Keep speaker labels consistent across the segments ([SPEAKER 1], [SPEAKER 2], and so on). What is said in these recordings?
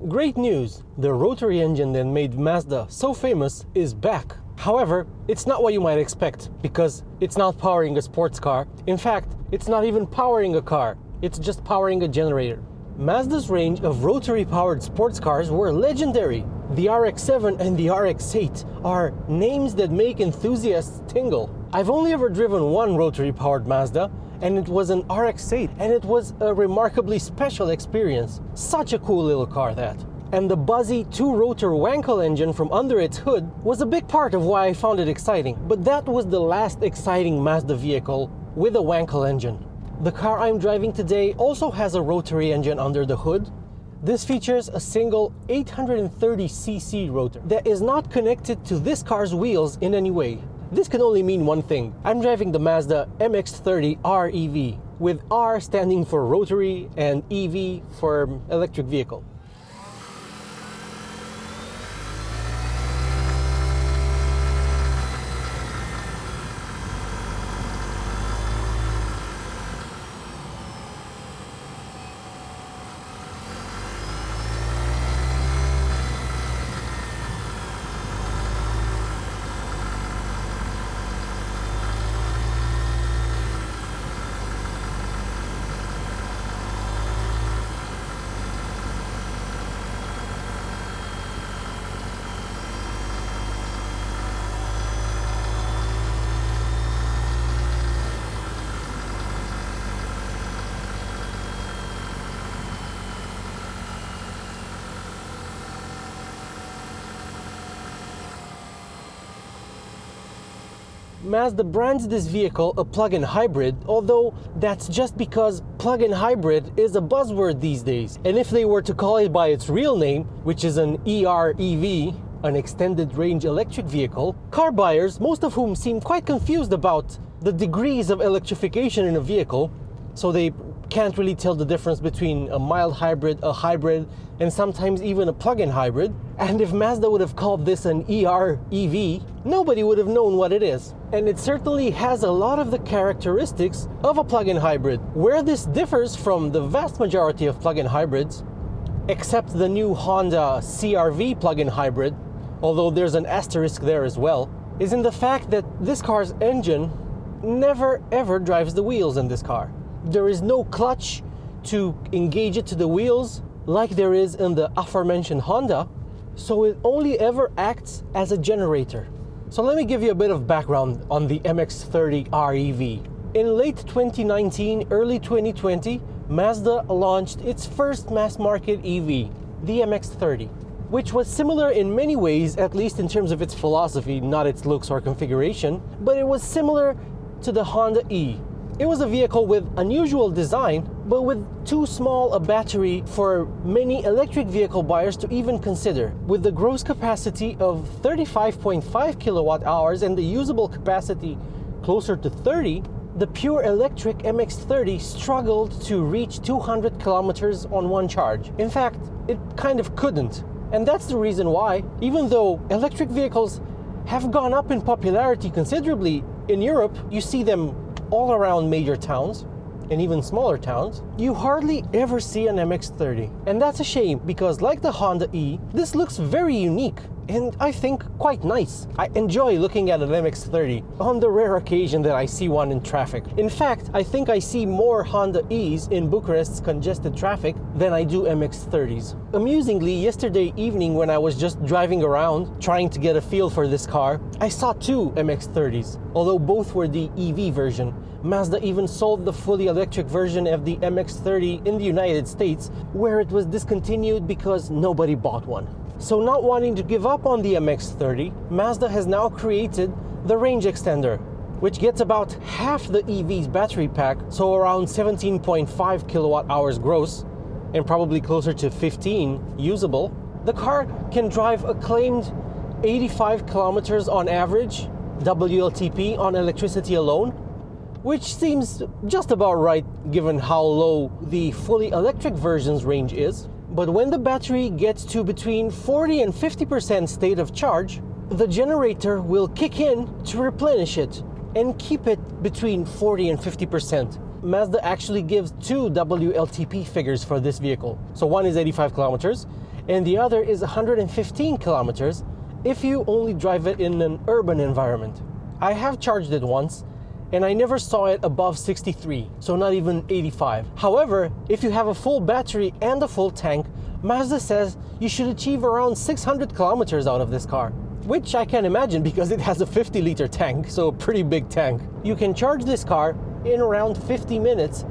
[SPEAKER 1] Great news! The rotary engine that made Mazda so famous is back. However, it's not what you might expect, because it's not powering a sports car. In fact, it's not even powering a car. It's just powering a generator. Mazda's range of rotary-powered sports cars were legendary. The RX-7 and the RX-8 are names that make enthusiasts tingle. I've only ever driven one rotary-powered Mazda, and it was an RX-8, and it was a remarkably special experience. Such a cool little car, that. And the buzzy two-rotor Wankel engine from under its hood was a big part of why I found it exciting. But that was the last exciting Mazda vehicle with a Wankel engine. The car I'm driving today also has a rotary engine under the hood. This features a single 830cc rotor that is not connected to this car's wheels in any way. This can only mean one thing. I'm driving the Mazda MX-30 REV, with R standing for rotary and EV for electric vehicle. Mazda brands this vehicle a plug-in hybrid, although that's just because plug-in hybrid is a buzzword these days. And if they were to call it by its real name, which is an EREV, an extended range electric vehicle, car buyers, most of whom seem quite confused about the degrees of electrification in a vehicle, so they can't really tell the difference between a mild hybrid, a hybrid, and sometimes even a plug-in hybrid. And if Mazda would have called this an EREV, nobody would have known what it is. And it certainly has a lot of the characteristics of a plug-in hybrid. Where this differs from the vast majority of plug-in hybrids, except the new Honda CR-V plug-in hybrid, although there's an asterisk there as well, is in the fact that this car's engine never ever drives the wheels in this car. There is no clutch to engage it to the wheels like there is in the aforementioned Honda, so it only ever acts as a generator. So let me give you a bit of background on the MX-30 REV. In late 2019, early 2020, Mazda launched its first mass-market EV, the MX-30, which was similar in many ways, at least in terms of its philosophy, not its looks or configuration, but it was similar to the Honda E. It was a vehicle with unusual design, but with too small a battery for many electric vehicle buyers to even consider. With the gross capacity of 35.5 kilowatt hours and the usable capacity closer to 30, the pure electric MX-30 struggled to reach 200 kilometers on one charge. In fact, it kind of couldn't. And that's the reason why, even though electric vehicles have gone up in popularity considerably in Europe, you see them all around major towns and even smaller towns, you hardly ever see an MX-30. And that's a shame, because like the Honda E, this looks very unique and I think quite nice. I enjoy looking at an MX-30 on the rare occasion that I see one in traffic. In fact, I think I see more Honda E's in Bucharest's congested traffic than I do MX-30s. Amusingly, yesterday evening when I was just driving around trying to get a feel for this car, I saw two MX-30s, although both were the EV version. Mazda even sold the fully electric version of the MX-30 in the United States, where it was discontinued because nobody bought one. So not wanting to give up on the MX-30, Mazda has now created the range extender, which gets about half the EV's battery pack, so around 17.5 kilowatt hours gross, and probably closer to 15 usable. The car can drive a claimed 85 kilometers on average, WLTP on electricity alone, which seems just about right given how low the fully electric version's range is. But when the battery gets to between 40 and 50% state of charge, the generator will kick in to replenish it and keep it between 40 and 50%. Mazda actually gives two WLTP figures for this vehicle. So one is 85 kilometers and the other is 115 kilometers if you only drive it in an urban environment. I have charged it once, and I never saw it above 63, so not even 85. However, if you have a full battery and a full tank, Mazda says you should achieve around 600 kilometers out of this car, which I can imagine because it has a 50-liter tank, so a pretty big tank. You can charge this car in around 50 minutes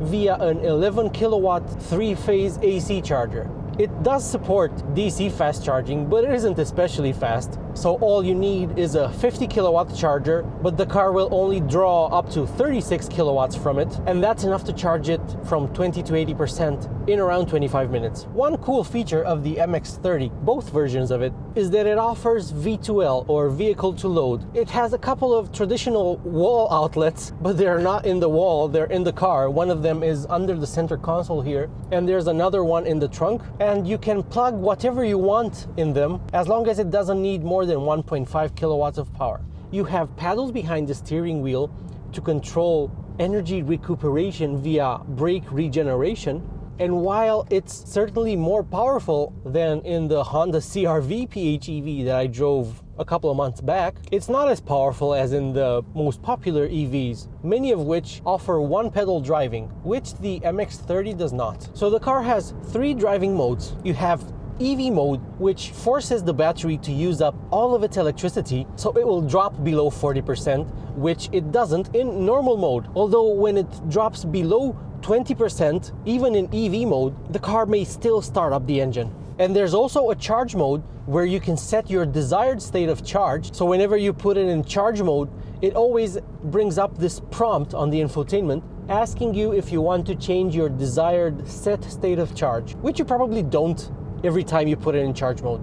[SPEAKER 1] via an 11 kilowatt 3-phase AC charger. It does support DC fast charging, but it isn't especially fast. So all you need is a 50 kilowatt charger, but the car will only draw up to 36 kilowatts from it, and that's enough to charge it from 20 to 80% in around 25 minutes. One cool feature of the MX-30, both versions of it, is that it offers V2L, or vehicle to load. It has a couple of traditional wall outlets, but they're not in the wall, they're in the car. One of them is under the center console here, and there's another one in the trunk, and you can plug whatever you want in them as long as it doesn't need more than 1.5 kilowatts of power. You have paddles behind the steering wheel to control energy recuperation via brake regeneration. And while it's certainly more powerful than in the Honda CR-V PHEV that I drove a couple of months back, it's not as powerful as in the most popular EVs, many of which offer one-pedal driving, which the MX-30 does not. So the car has 3 driving modes. You have EV mode, which forces the battery to use up all of its electricity, so it will drop below 40%, which it doesn't in normal mode. Although when it drops below 20%, even in EV mode, the car may still start up the engine. And there's also a charge mode where you can set your desired state of charge. So whenever you put it in charge mode, it always brings up this prompt on the infotainment asking you if you want to change your desired set state of charge, which you probably don't every time you put it in charge mode.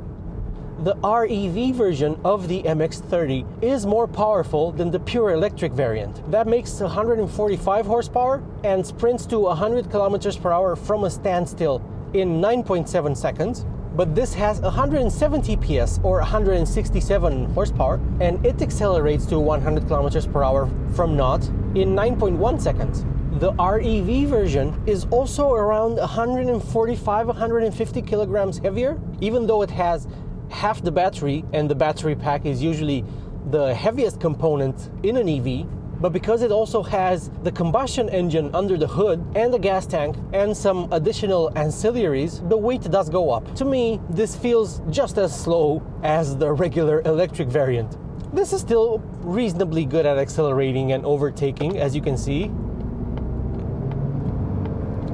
[SPEAKER 1] The REV version of the MX-30 is more powerful than the pure electric variant. That makes 145 horsepower and sprints to 100 kilometers per hour from a standstill in 9.7 seconds. But this has 170 PS or 167 horsepower, and it accelerates to 100 kilometers per hour from naught in 9.1 seconds. The REV version is also around 145-150 kilograms heavier, even though it has half the battery, and the battery pack is usually the heaviest component in an EV. But because it also has the combustion engine under the hood and the gas tank and some additional ancillaries, the weight does go up. To me, this feels just as slow as the regular electric variant. This is still reasonably good at accelerating and overtaking, as you can see.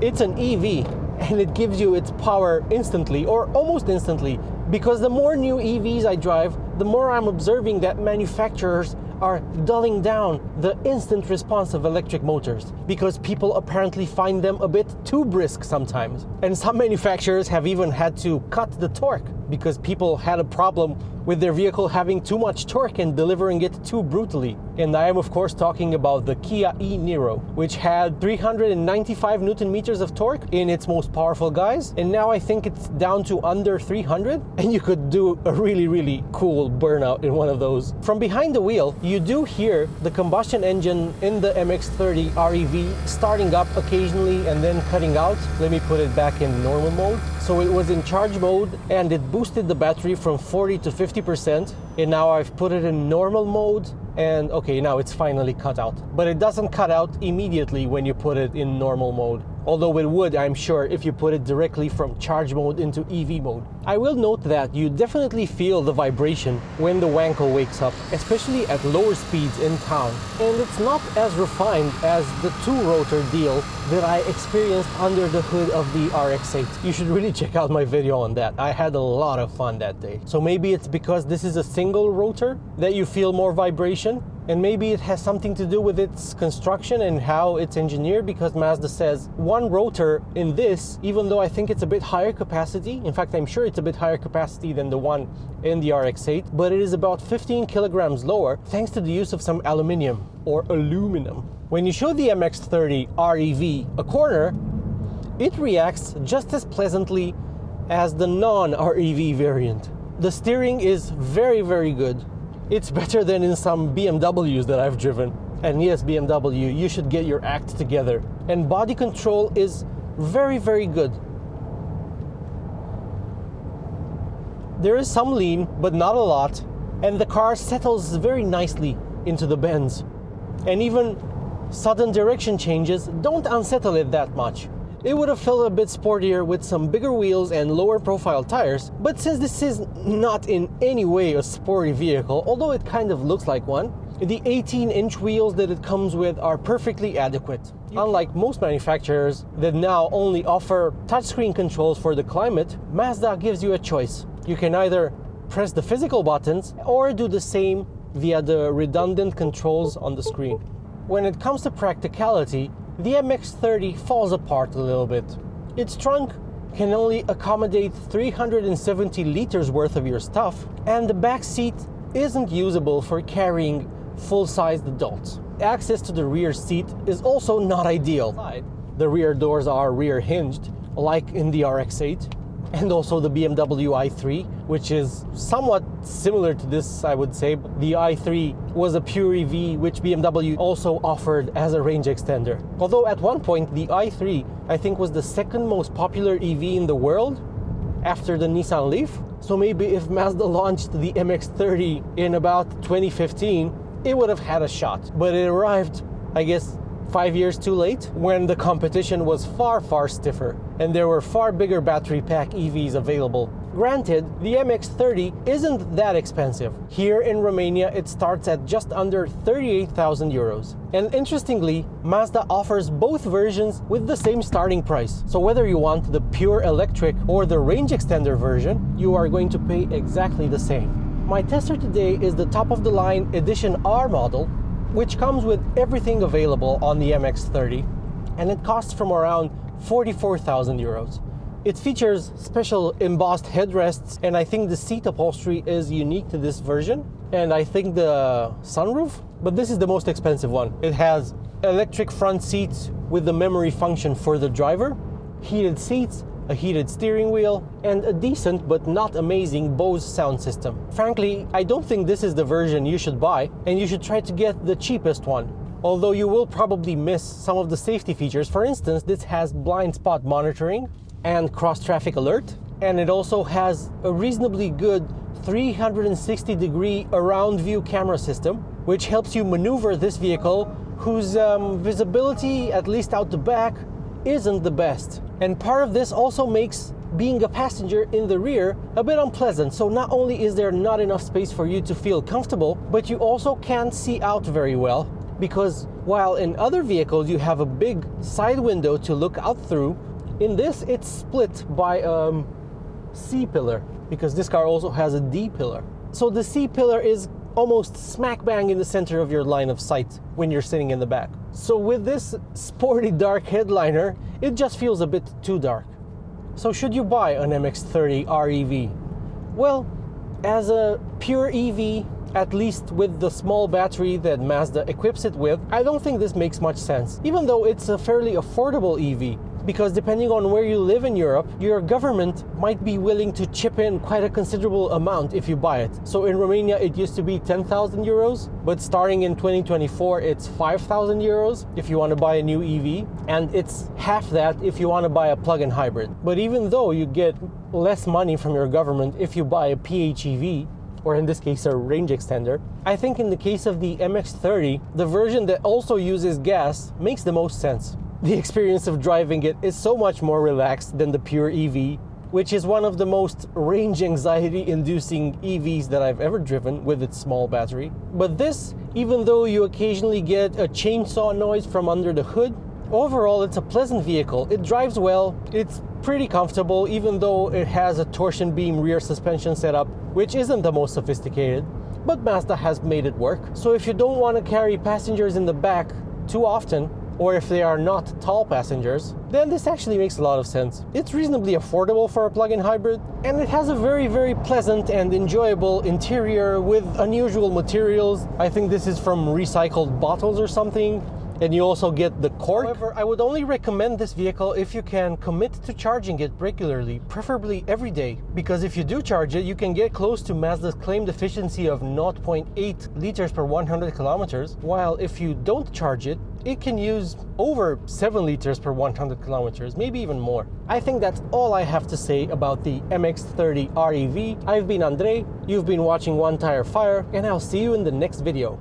[SPEAKER 1] It's an EV, and it gives you its power instantly, or almost instantly, because the more new EVs I drive, the more I'm observing that manufacturers are dulling down the instant response of electric motors because people apparently find them a bit too brisk sometimes. And some manufacturers have even had to cut the torque because people had a problem with their vehicle having too much torque and delivering it too brutally. And I am of course talking about the Kia e-Niro, which had 395 Newton meters of torque in its most powerful guise, and now I think it's down to under 300, and you could do a really cool burnout in one of those. From behind the wheel, you do hear the combustion engine in the MX-30 REV starting up occasionally and then cutting out. Let me put it back in normal mode. So it was in charge mode and it boosted the battery from 40 to 50%, and now I've put it in normal mode, and okay, now it's finally cut out. But it doesn't cut out immediately when you put it in normal mode, although it would, I'm sure, if you put it directly from charge mode into EV mode. I will note that you definitely feel the vibration when the Wankel wakes up, especially at lower speeds in town. And it's not as refined as the 2-rotor deal that I experienced under the hood of the RX-8. You should really check out my video on that. I had a lot of fun that day. So maybe it's because this is a single rotor that you feel more vibration, and maybe it has something to do with its construction and how it's engineered, because Mazda says one rotor in this, even though I think it's a bit higher capacity, in fact I'm sure it's a bit higher capacity than the one in the RX-8, but it is about 15 kilograms lower thanks to the use of some aluminum or aluminum. When you show the MX-30 REV a corner, it reacts just as pleasantly as the non-REV variant. The steering is very good. It's better than in some BMWs that I've driven. And yes, BMW, you should get your act together. And body control is very good. There is some lean, but not a lot, and the car settles very nicely into the bends. And even sudden direction changes don't unsettle it that much. It would have felt a bit sportier with some bigger wheels and lower profile tires, but since this is not in any way a sporty vehicle, although it kind of looks like one, the 18-inch wheels that it comes with are perfectly adequate. Unlike most manufacturers that now only offer touchscreen controls for the climate, Mazda gives you a choice. You can either press the physical buttons or do the same via the redundant controls on the screen. When it comes to practicality, the MX-30 falls apart a little bit. Its trunk can only accommodate 370 liters worth of your stuff, and the back seat isn't usable for carrying full-sized adults. Access to the rear seat is also not ideal. The rear doors are rear hinged, like in the RX-8, and also the BMW i3, which is somewhat similar to this, I would say. The i3 was a pure EV, which BMW also offered as a range extender. Although at one point, the i3, I think, was the second most popular EV in the world after the Nissan Leaf. So maybe if Mazda launched the MX-30 in about 2015, it would have had a shot. But it arrived, I guess, 5 years too late, when the competition was far stiffer and there were far bigger battery pack EVs available. Granted, the MX-30 isn't that expensive. Here in Romania, it starts at just under 38,000 euros. And interestingly, Mazda offers both versions with the same starting price. So whether you want the pure electric or the range extender version, you are going to pay exactly the same. My tester today is the top-of-the-line Edition R model, which comes with everything available on the MX-30, and it costs from around 44,000 euros. It features special embossed headrests, and I think the seat upholstery is unique to this version, and I think the sunroof, but this is the most expensive one. It has electric front seats with the memory function for the driver, heated seats, a heated steering wheel, and a decent but not amazing Bose sound system. Frankly, I don't think this is the version you should buy, and you should try to get the cheapest one. Although you will probably miss some of the safety features. For instance, this has blind spot monitoring and cross-traffic alert, and it also has a reasonably good 360-degree around view camera system, which helps you maneuver this vehicle, whose visibility, at least out the back, isn't the best. And part of this also makes being a passenger in the rear a bit unpleasant. So not only is there not enough space for you to feel comfortable, but you also can't see out very well, because while in other vehicles you have a big side window to look out through, in this it's split by a C-pillar, because this car also has a D-pillar. So the C-pillar is almost smack bang in the center of your line of sight when you're sitting in the back. So with this sporty dark headliner, it just feels a bit too dark. So should you buy an MX-30 REV? Well, as a pure EV, at least with the small battery that Mazda equips it with, I don't think this makes much sense, even though it's a fairly affordable EV. Because depending on where you live in Europe, your government might be willing to chip in quite a considerable amount if you buy it. So in Romania, it used to be 10,000 euros, but starting in 2024, it's 5,000 euros if you want to buy a new EV, and it's half that if you want to buy a plug-in hybrid. But even though you get less money from your government if you buy a PHEV, or in this case a range extender, I think in the case of the MX-30, the version that also uses gas makes the most sense. The experience of driving it is so much more relaxed than the pure EV, which is one of the most range anxiety inducing EVs that I've ever driven with its small battery. But this, even though you occasionally get a chainsaw noise from under the hood, overall it's a pleasant vehicle. It drives well, it's pretty comfortable, even though it has a torsion beam rear suspension setup, which isn't the most sophisticated, but Mazda has made it work. So if you don't want to carry passengers in the back too often, or if they are not tall passengers, then this actually makes a lot of sense. It's reasonably affordable for a plug-in hybrid, and it has a very pleasant and enjoyable interior with unusual materials. I think this is from recycled bottles or something, and you also get the cork. However, I would only recommend this vehicle if you can commit to charging it regularly, preferably every day, because if you do charge it, you can get close to Mazda's claimed efficiency of 0.8 liters per 100 kilometers, while if you don't charge it it can use over 7 liters per 100 kilometers, maybe even more. I think that's all I have to say about the MX-30 REV. I've been Andrei, you've been watching One Tire Fire, and I'll see you in the next video.